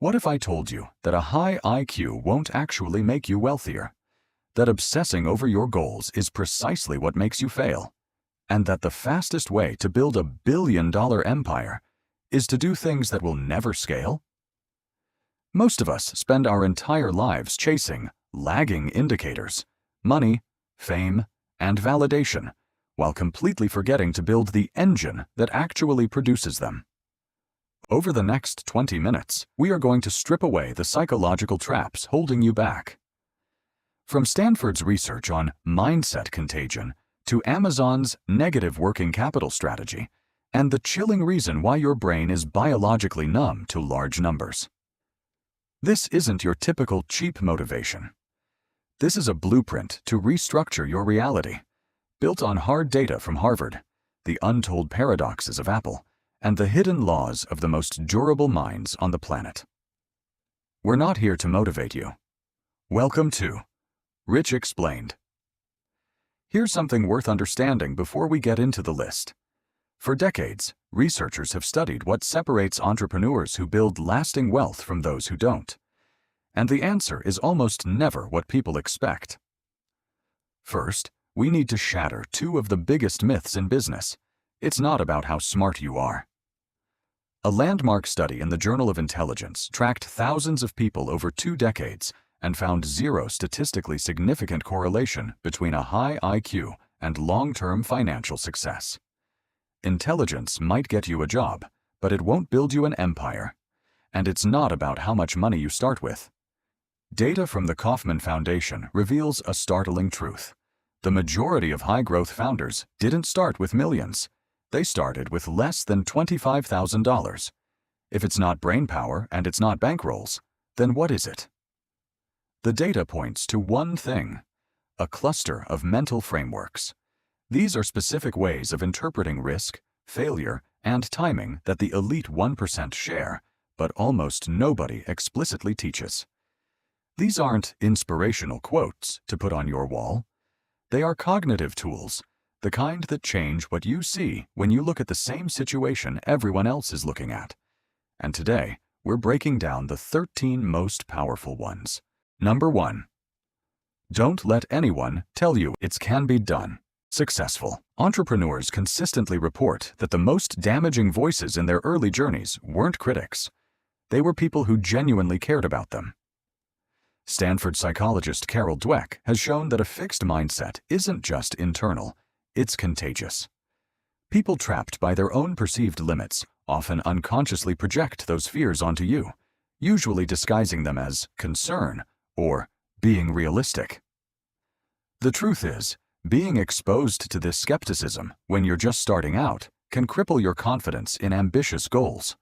What if I told you that a high IQ won't actually make you wealthier? That obsessing over your goals is precisely what makes you fail? And that the fastest way to build a billion-dollar empire is to do things that will never scale? Most of us spend our entire lives chasing lagging indicators, money, fame, and validation, while completely forgetting to build the engine that actually produces them. Over the next 20 minutes, we are going to strip away the psychological traps holding you back. From Stanford's research on mindset contagion to Amazon's negative working capital strategy, and the chilling reason why your brain is biologically numb to large numbers. This isn't your typical cheap motivation. This is a blueprint to restructure your reality, built on hard data from Harvard, the untold paradoxes of Apple, and the hidden laws of the most durable minds on the planet. We're not here to motivate you. Welcome to Rich Explained. Here's something worth understanding before we get into the list. For decades, researchers have studied what separates entrepreneurs who build lasting wealth from those who don't. And the answer is almost never what people expect. First, we need to shatter two of the biggest myths in business. It's not about how smart you are. A landmark study in the Journal of Intelligence tracked thousands of people over 2 decades and found zero statistically significant correlation between a high IQ and long-term financial success. Intelligence might get you a job, but it won't build you an empire. And it's not about how much money you start with. Data from the Kauffman Foundation reveals a startling truth. The majority of high-growth founders didn't start with millions. They started with less than $25,000. If it's not brainpower and it's not bankrolls, then what is it? The data points to one thing: a cluster of mental frameworks. These are specific ways of interpreting risk, failure, and timing that the elite 1% share, but almost nobody explicitly teaches. These aren't inspirational quotes to put on your wall. They are cognitive tools, the kind that change what you see when you look at the same situation everyone else is looking at. And today, we're breaking down the 13 most powerful ones. Number 1. Don't let anyone tell you it can be done. Successful entrepreneurs consistently report that the most damaging voices in their early journeys weren't critics. They were people who genuinely cared about them. Stanford psychologist Carol Dweck has shown that a fixed mindset isn't just internal, it's contagious. People trapped by their own perceived limits often unconsciously project those fears onto you, usually disguising them as concern or being realistic. The truth is, being exposed to this skepticism when you're just starting out can cripple your confidence in ambitious goals.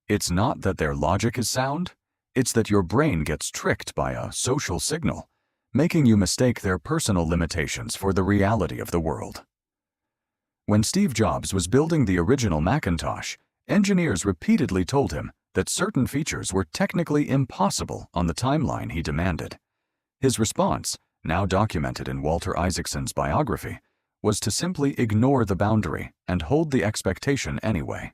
It's not that their logic is sound, it's that your brain gets tricked by a social signal, making you mistake their personal limitations for the reality of the world. When Steve Jobs was building the original Macintosh, engineers repeatedly told him that certain features were technically impossible on the timeline he demanded. His response, now documented in Walter Isaacson's biography, was to simply ignore the boundary and hold the expectation anyway.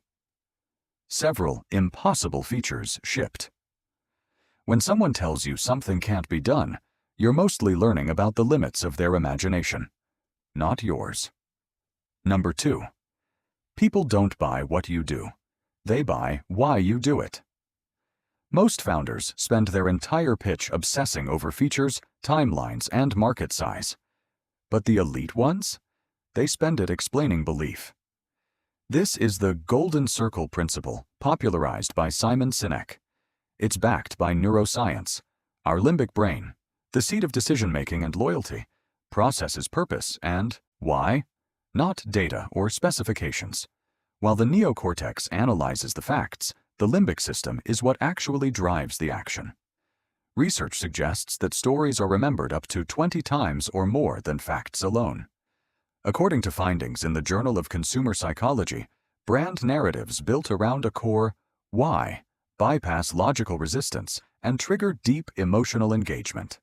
Several impossible features shipped. When someone tells you something can't be done, you're mostly learning about the limits of their imagination, not yours. Number 2. People don't buy what you do. They buy why you do it. Most founders spend their entire pitch obsessing over features, timelines, and market size. But the elite ones? They spend it explaining belief. This is the Golden Circle principle, popularized by Simon Sinek. It's backed by neuroscience. Our limbic brain, the seat of decision-making and loyalty, processes purpose and why, not data or specifications. While the neocortex analyzes the facts, the limbic system is what actually drives the action. Research suggests that stories are remembered up to 20 times or more than facts alone. According to findings in the Journal of Consumer Psychology, brand narratives built around a core why bypass logical resistance and trigger deep emotional engagement.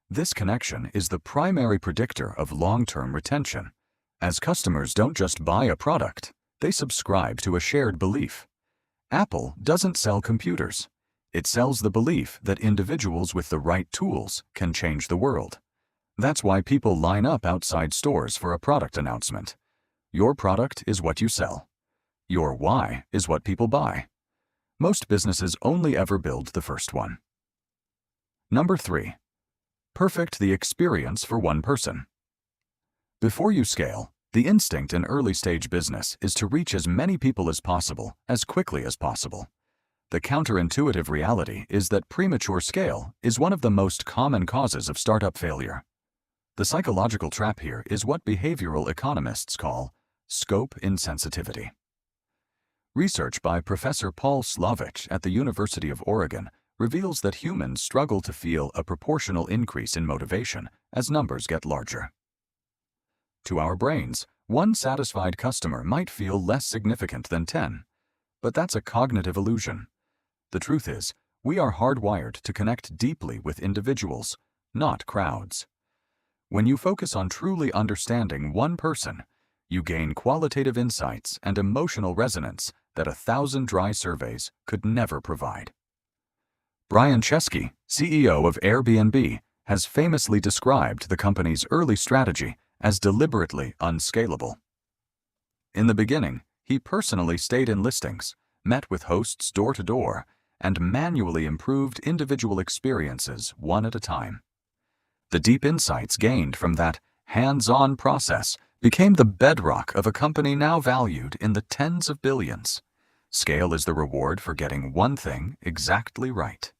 This connection is the primary predictor of long-term retention, as customers don't just buy a product, they subscribe to a shared belief. Apple doesn't sell computers. It sells the belief that individuals with the right tools can change the world. That's why people line up outside stores for a product announcement. Your product is what you sell. Your why is what people buy. Most businesses only ever build the first one. Number 3. Perfect the experience for one person. Before you scale, the instinct in early-stage business is to reach as many people as possible, as quickly as possible. The counterintuitive reality is that premature scale is one of the most common causes of startup failure. The psychological trap here is what behavioral economists call scope insensitivity. Research by Professor Paul Slavich at the University of Oregon reveals that humans struggle to feel a proportional increase in motivation as numbers get larger. To our brains, one satisfied customer might feel less significant than 10, but that's a cognitive illusion. The truth is, we are hardwired to connect deeply with individuals, not crowds. When you focus on truly understanding one person, you gain qualitative insights and emotional resonance that 1,000 dry surveys could never provide. Brian Chesky, CEO of Airbnb, has famously described the company's early strategy as deliberately unscalable. In the beginning, he personally stayed in listings, met with hosts door to door, and manually improved individual experiences one at a time. The deep insights gained from that hands-on process became the bedrock of a company now valued in the tens of billions. Scale is the reward for getting one thing exactly right.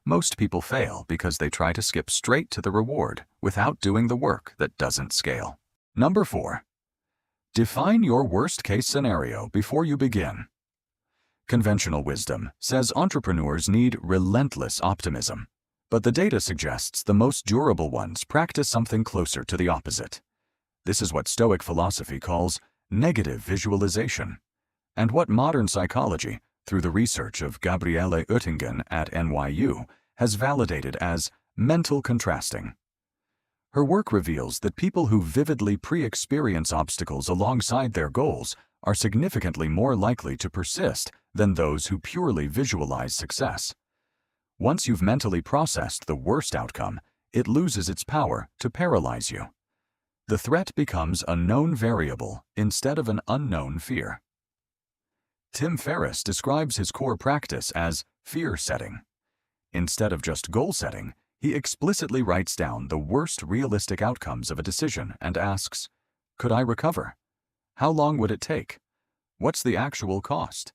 Most people fail because they try to skip straight to the reward without doing the work that doesn't scale. Number 4. Define your worst-case scenario before you begin. Conventional wisdom says entrepreneurs need relentless optimism, but the data suggests the most durable ones practice something closer to the opposite. This is what Stoic philosophy calls negative visualization, and what modern psychology, through the research of Gabriele Oettingen at NYU, has validated as mental contrasting. Her work reveals that people who vividly pre-experience obstacles alongside their goals are significantly more likely to persist than those who purely visualize success. Once you've mentally processed the worst outcome, it loses its power to paralyze you. The threat becomes a known variable instead of an unknown fear. Tim Ferriss describes his core practice as fear setting. Instead of just goal setting, he explicitly writes down the worst realistic outcomes of a decision and asks, could I recover? How long would it take? What's the actual cost?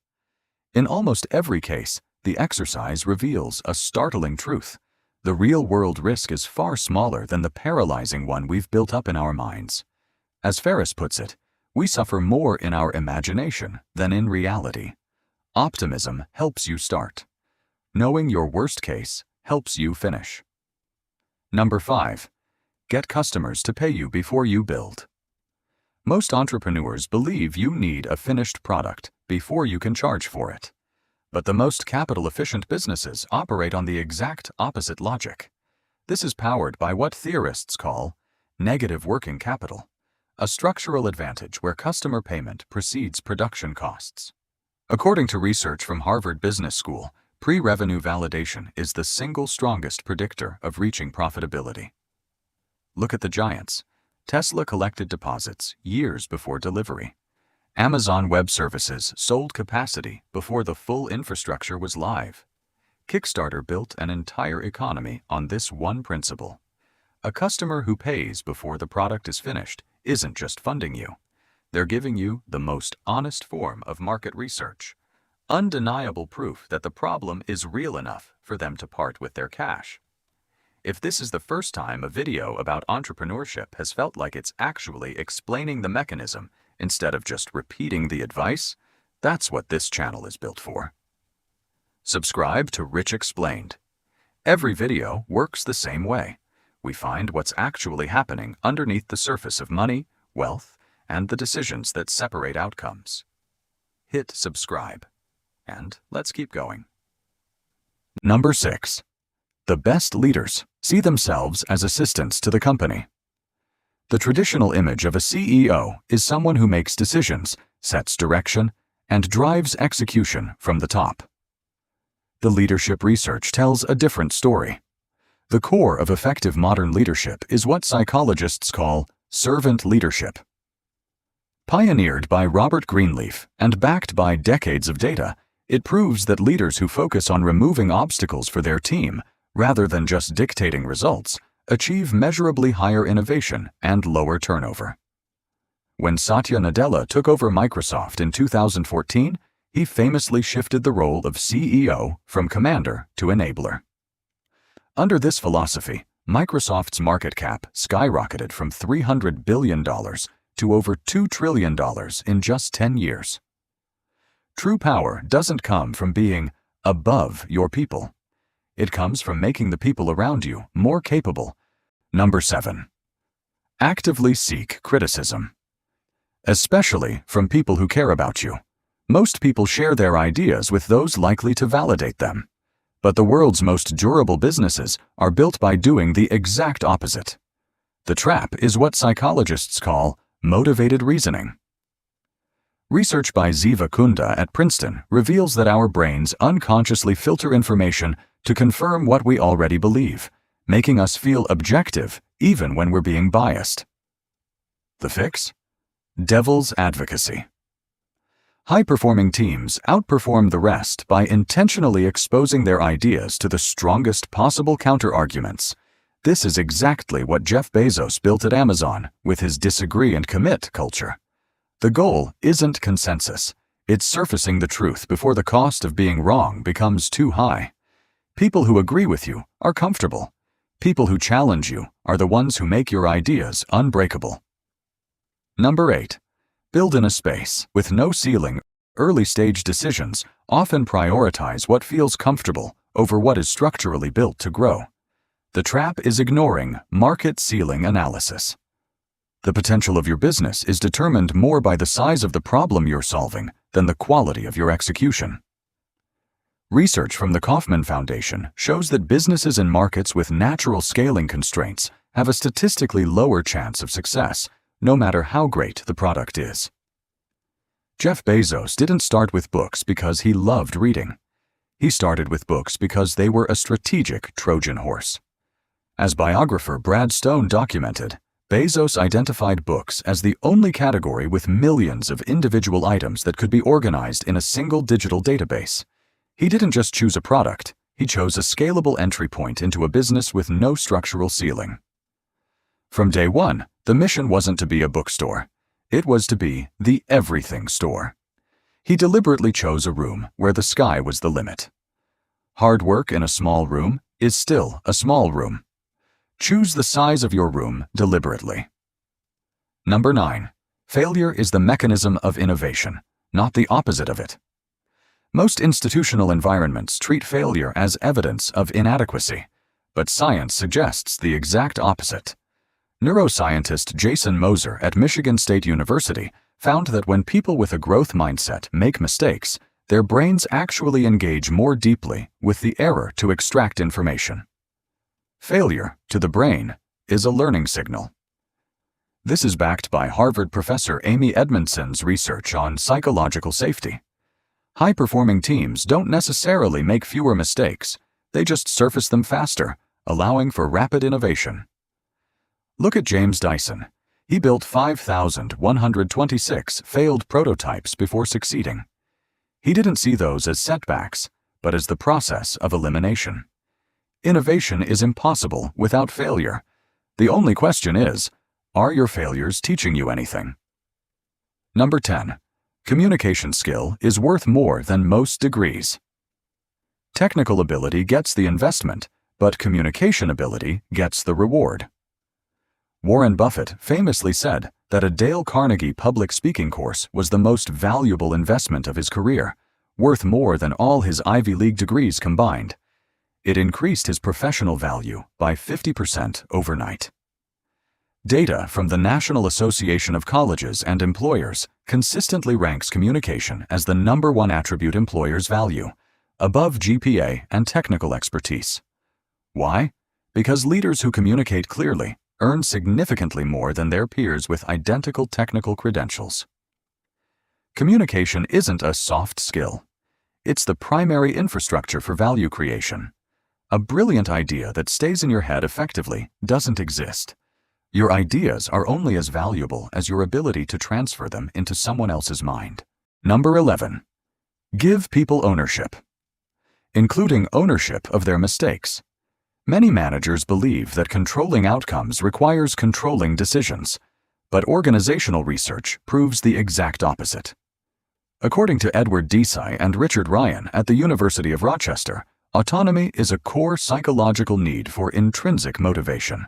In almost every case, the exercise reveals a startling truth. The real-world risk is far smaller than the paralyzing one we've built up in our minds. As Ferriss puts it, we suffer more in our imagination than in reality. Optimism helps you start. Knowing your worst case helps you finish. Number 5. Get customers to pay you before you build. Most entrepreneurs believe you need a finished product before you can charge for it. But the most capital-efficient businesses operate on the exact opposite logic. This is powered by what theorists call negative working capital, a structural advantage where customer payment precedes production costs. According to research from Harvard Business School, pre-revenue validation is the single strongest predictor of reaching profitability. Look at the giants. Tesla collected deposits years before delivery. Amazon Web Services sold capacity before the full infrastructure was live. Kickstarter built an entire economy on this one principle. A customer who pays before the product is finished isn't just funding you. They're giving you the most honest form of market research. Undeniable proof that the problem is real enough for them to part with their cash. If this is the first time a video about entrepreneurship has felt like it's actually explaining the mechanism instead of just repeating the advice, that's what this channel is built for. Subscribe to Rich Explained. Every video works the same way. We find what's actually happening underneath the surface of money, wealth, and the decisions that separate outcomes. Hit subscribe, and let's keep going. Number 6. The best leaders see themselves as assistants to the company. The traditional image of a CEO is someone who makes decisions, sets direction, and drives execution from the top. The leadership research tells a different story. The core of effective modern leadership is what psychologists call servant leadership. Pioneered by Robert Greenleaf and backed by decades of data, it proves that leaders who focus on removing obstacles for their team, rather than just dictating results, achieve measurably higher innovation and lower turnover. When Satya Nadella took over Microsoft in 2014, he famously shifted the role of CEO from commander to enabler. Under this philosophy, Microsoft's market cap skyrocketed from $300 billion to over $2 trillion in just 10 years. True power doesn't come from being above your people. It comes from making the people around you more capable. Number 7. Actively seek criticism. Especially from people who care about you. Most people share their ideas with those likely to validate them. But the world's most durable businesses are built by doing the exact opposite. The trap is what psychologists call motivated reasoning. Research by Ziva Kunda at Princeton reveals that our brains unconsciously filter information to confirm what we already believe, making us feel objective even when we're being biased. The fix? Devil's advocacy. High-performing teams outperform the rest by intentionally exposing their ideas to the strongest possible counter-arguments. This is exactly what Jeff Bezos built at Amazon with his disagree and commit culture. The goal isn't consensus. It's surfacing the truth before the cost of being wrong becomes too high. People who agree with you are comfortable. People who challenge you are the ones who make your ideas unbreakable. Number 8. Build in a space with no ceiling. Early-stage decisions often prioritize what feels comfortable over what is structurally built to grow. The trap is ignoring market ceiling analysis. The potential of your business is determined more by the size of the problem you're solving than the quality of your execution. Research from the Kauffman Foundation shows that businesses in markets with natural scaling constraints have a statistically lower chance of success, no matter how great the product is. Jeff Bezos didn't start with books because he loved reading. He started with books because they were a strategic Trojan horse. As biographer Brad Stone documented, Bezos identified books as the only category with millions of individual items that could be organized in a single digital database. He didn't just choose a product, he chose a scalable entry point into a business with no structural ceiling. From day one, the mission wasn't to be a bookstore. It was to be the everything store. He deliberately chose a room where the sky was the limit. Hard work in a small room is still a small room. Choose the size of your room deliberately. Number 9. Failure is the mechanism of innovation, not the opposite of it. Most institutional environments treat failure as evidence of inadequacy, but science suggests the exact opposite. Neuroscientist Jason Moser at Michigan State University found that when people with a growth mindset make mistakes, their brains actually engage more deeply with the error to extract information. Failure, to the brain, is a learning signal. This is backed by Harvard professor Amy Edmondson's research on psychological safety. High-performing teams don't necessarily make fewer mistakes, they just surface them faster, allowing for rapid innovation. Look at James Dyson. He built 5,126 failed prototypes before succeeding. He didn't see those as setbacks, but as the process of elimination. Innovation is impossible without failure. The only question is, are your failures teaching you anything? Number 10. Communication skill is worth more than most degrees. Technical ability gets the investment, but communication ability gets the reward. Warren Buffett famously said that a Dale Carnegie public speaking course was the most valuable investment of his career, worth more than all his Ivy League degrees combined. It increased his professional value by 50% overnight. Data from the National Association of Colleges and Employers consistently ranks communication as the #1 attribute employers value, above GPA and technical expertise. Why? Because leaders who communicate clearly earn significantly more than their peers with identical technical credentials. Communication isn't a soft skill. It's the primary infrastructure for value creation. A brilliant idea that stays in your head effectively doesn't exist. Your ideas are only as valuable as your ability to transfer them into someone else's mind. Number 11. Give people ownership. Including ownership of their mistakes. Many managers believe that controlling outcomes requires controlling decisions, but organizational research proves the exact opposite. According to Edward Desai and Richard Ryan at the University of Rochester, autonomy is a core psychological need for intrinsic motivation.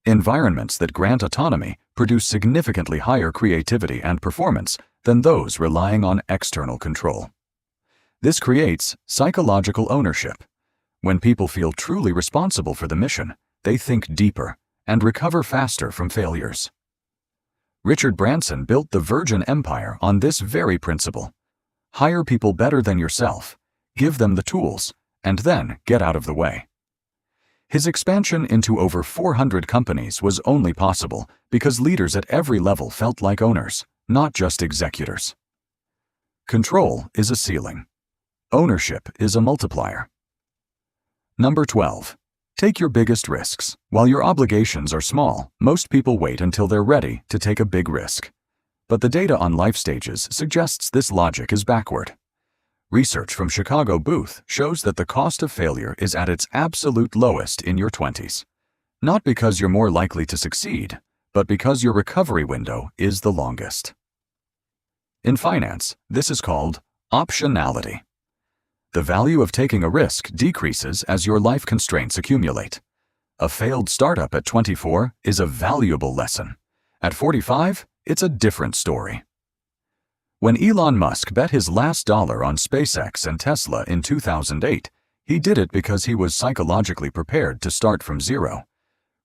Environments that grant autonomy produce significantly higher creativity and performance than those relying on external control. This creates psychological ownership. When people feel truly responsible for the mission, they think deeper and recover faster from failures. Richard Branson built the Virgin Empire on this very principle. Hire people better than yourself, give them the tools, and then get out of the way. His expansion into over 400 companies was only possible because leaders at every level felt like owners, not just executors. Control is a ceiling. Ownership is a multiplier. Number 12. Take your biggest risks. While your obligations are small, most people wait until they're ready to take a big risk. But the data on life stages suggests this logic is backward. Research from Chicago Booth shows that the cost of failure is at its absolute lowest in your 20s. Not because you're more likely to succeed, but because your recovery window is the longest. In finance, this is called optionality. The value of taking a risk decreases as your life constraints accumulate. A failed startup at 24 is a valuable lesson. At 45, it's a different story. When Elon Musk bet his last dollar on SpaceX and Tesla in 2008, he did it because he was psychologically prepared to start from zero.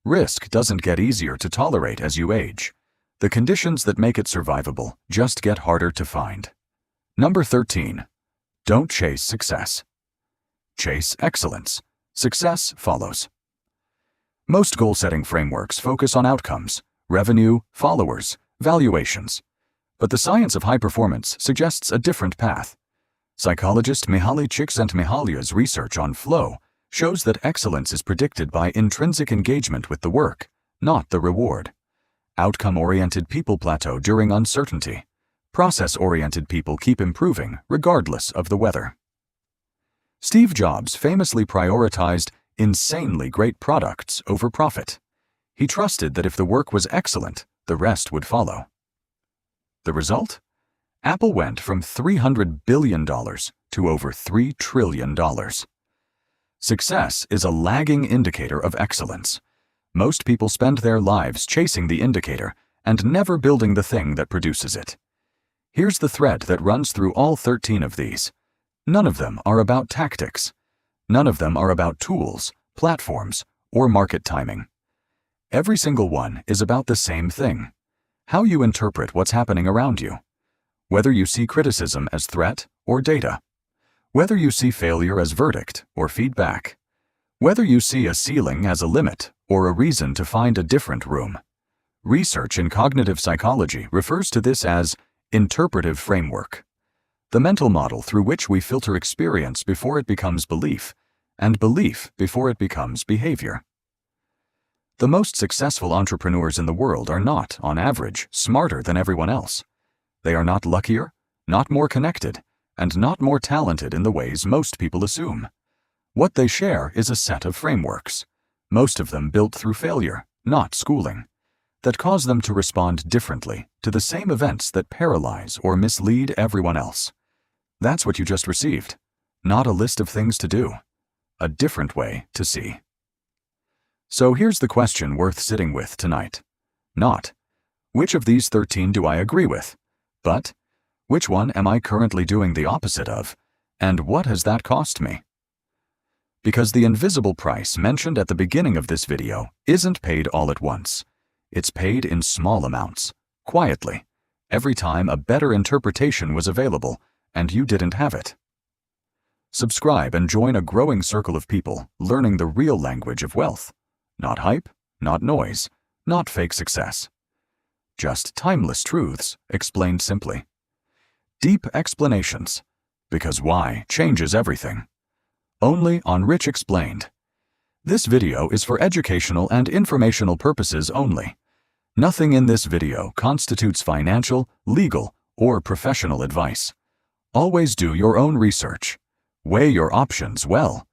Risk doesn't get easier to tolerate as you age. The conditions that make it survivable just get harder to find. Number 13. Don't chase success. Chase excellence. Success follows. Most goal-setting frameworks focus on outcomes, revenue, followers, valuations. But the science of high performance suggests a different path. Psychologist Mihaly Csikszentmihalyi's research on flow shows that excellence is predicted by intrinsic engagement with the work, not the reward. Outcome-oriented people plateau during uncertainty. Process-oriented people keep improving regardless of the weather. Steve Jobs famously prioritized insanely great products over profit. He trusted that if the work was excellent, the rest would follow. The result? Apple went from $300 billion to over $3 trillion. Success is a lagging indicator of excellence. Most people spend their lives chasing the indicator and never building the thing that produces it. Here's the thread that runs through all 13 of these. None of them are about tactics. None of them are about tools, platforms, or market timing. Every single one is about the same thing: how you interpret what's happening around you. Whether you see criticism as threat or data. Whether you see failure as verdict or feedback. Whether you see a ceiling as a limit or a reason to find a different room. Research in cognitive psychology refers to this as interpretive framework, the mental model through which we filter experience before it becomes belief, and belief before it becomes behavior. The most successful entrepreneurs in the world are not, on average, smarter than everyone else. They are not luckier, not more connected, and not more talented in the ways most people assume. What they share is a set of frameworks, most of them built through failure, not schooling, that cause them to respond differently to the same events that paralyze or mislead everyone else. That's what you just received. Not a list of things to do. A different way to see. So here's the question worth sitting with tonight. Not, which of these 13 do I agree with? But, which one am I currently doing the opposite of? And what has that cost me? Because the invisible price mentioned at the beginning of this video isn't paid all at once. It's paid in small amounts, quietly, every time a better interpretation was available and you didn't have it. Subscribe and join a growing circle of people learning the real language of wealth. Not hype, not noise, not fake success. Just timeless truths explained simply. Deep explanations, because why changes everything. Only on Rich Explained. This video is for educational and informational purposes only. Nothing in this video constitutes financial, legal, or professional advice. Always do your own research. Weigh your options well